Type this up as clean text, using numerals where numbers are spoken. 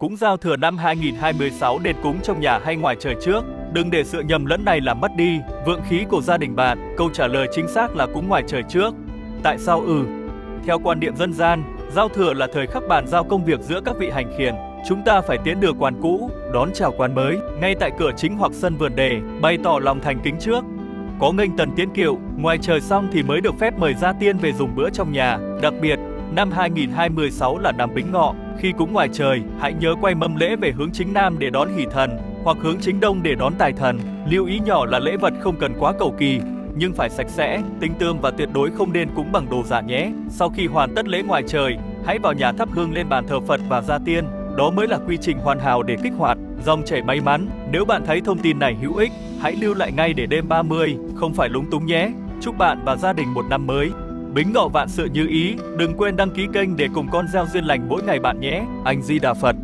Cúng giao thừa năm 2026 nên cúng trong nhà hay ngoài trời trước. Đừng để sự nhầm lẫn này làm mất đi vượng khí của gia đình bạn. Câu trả lời chính xác là cúng ngoài trời trước. Tại sao? Theo quan niệm dân gian, giao thừa là thời khắc bàn giao công việc giữa các vị hành khiển. Chúng ta phải tiễn đưa quan cũ, đón chào quan mới ngay tại cửa chính hoặc sân vườn để bày tỏ lòng thành kính trước. Có nghênh tần tiến kiệu, ngoài trời xong thì mới được phép mời gia tiên về dùng bữa trong nhà. Đặc biệt, năm 2026 là năm Bính Ngọ, khi cúng ngoài trời, hãy nhớ quay mâm lễ về hướng chính nam để đón hỷ thần, hoặc hướng chính đông để đón tài thần. Lưu ý nhỏ là lễ vật không cần quá cầu kỳ, nhưng phải sạch sẽ, tinh tươm và tuyệt đối không nên cúng bằng đồ giả nhé. Sau khi hoàn tất lễ ngoài trời, hãy vào nhà thắp hương lên bàn thờ Phật và gia tiên. Đó mới là quy trình hoàn hảo để kích hoạt dòng chảy may mắn. Nếu bạn thấy thông tin này hữu ích, hãy lưu lại ngay để đêm 30, không phải lúng túng nhé. Chúc bạn và gia đình một năm mới Bính Ngọ vạn sự như ý. Đừng quên đăng ký kênh để cùng con gieo duyên lành mỗi ngày bạn nhé. Anh Di Đà Phật.